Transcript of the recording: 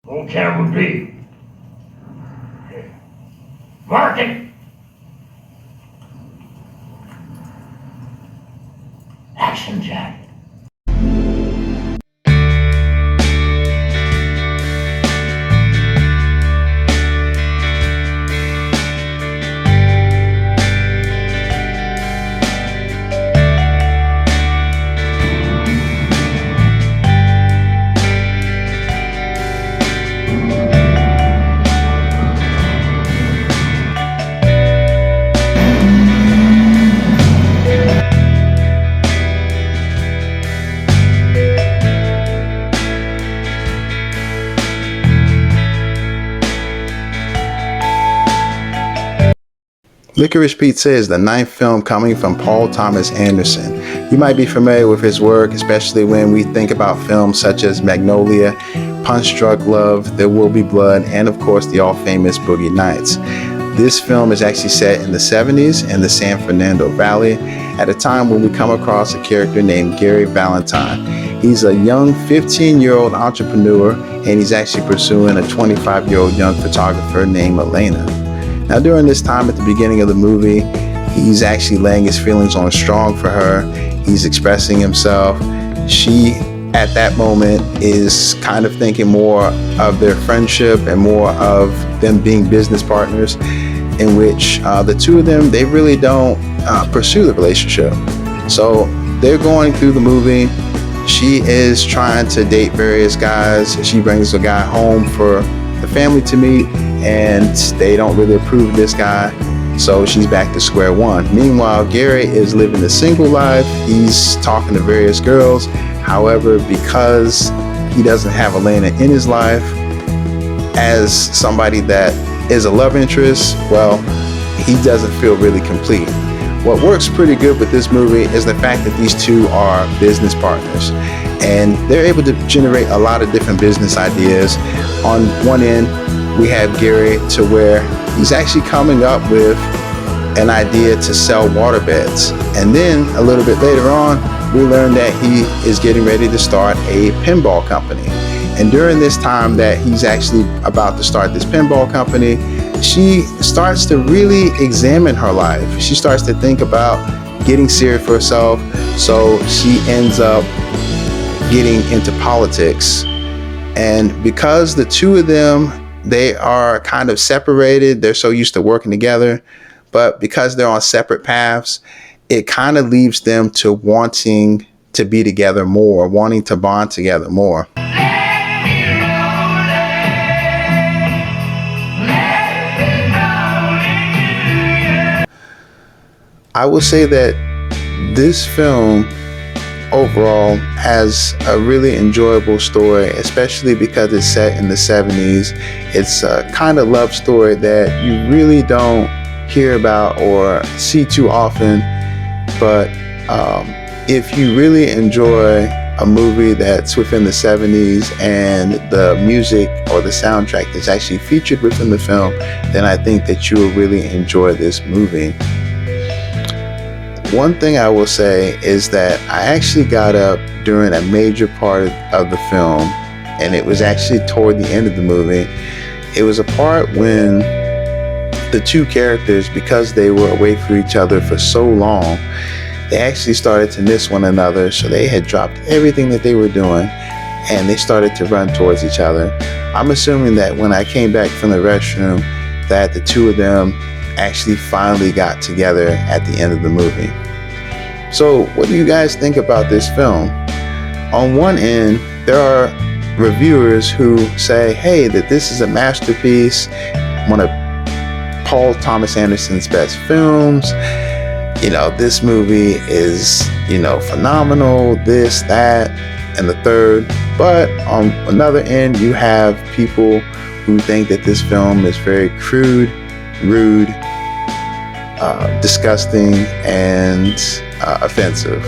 On camera B. Mark it. Action, Jack. Licorice Pizza is the 9th film coming from Paul Thomas Anderson. You might be familiar with his work, especially when we think about films such as Magnolia, Punch Drunk Love, There Will Be Blood, and of course the all-famous Boogie Nights. This film is actually set in the 70s in the San Fernando Valley at a time when we come across a character named Gary Valentine. He's a young 15-year-old entrepreneur, and he's actually pursuing a 25-year-old young photographer named Alana. Now, during this time at the beginning of the movie, he's actually laying his feelings on strong for her. He's expressing himself. She, at that moment, is kind of thinking more of their friendship and more of them being business partners, in which the two of them, they really don't pursue the relationship. So they're going through the movie. She is trying to date various guys. She brings a guy home for the family to meet, and they don't really approve of this guy, so she's back to square one. Meanwhile, Gary is living a single life. He's talking to various girls. However, because he doesn't have Alana in his life as somebody that is a love interest, well, he doesn't feel really complete. What works pretty good with this movie is the fact that these two are business partners, and they're able to generate a lot of different business ideas. On one end, we have Gary to where he's actually coming up with an idea to sell waterbeds. And then a little bit later on, we learn that he is getting ready to start a pinball company. And during this time that he's actually about to start this pinball company, she starts to really examine her life. She starts to think about getting serious for herself. So she ends up getting into politics. And because the two of them, they are kind of separated, they're so used to working together, but because they're on separate paths, it kind of leaves them to wanting to be together more, wanting to bond together more. I will say that this film overall has a really enjoyable story, especially because it's set in the 70s. It's a kind of love story that you really don't hear about or see too often, but if you really enjoy a movie that's within the 70s and the music or the soundtrack that's actually featured within the film, then I think that you will really enjoy this movie. One thing I will say is that I actually got up during a major part of the film, and it was actually toward the end of the movie. It was a part when the two characters, because they were away from each other for so long, they actually started to miss one another. So they had dropped everything that they were doing and they started to run towards each other. I'm assuming that when I came back from the restroom, that the two of them actually finally got together at the end of the movie. So what do you guys think about this film? On one end, there are reviewers who say, hey, that this is a masterpiece, one of Paul Thomas Anderson's best films. You know, this movie is, phenomenal, this, that, and the third. But on another end, you have people who think that this film is very crude, rude, disgusting, and offensive.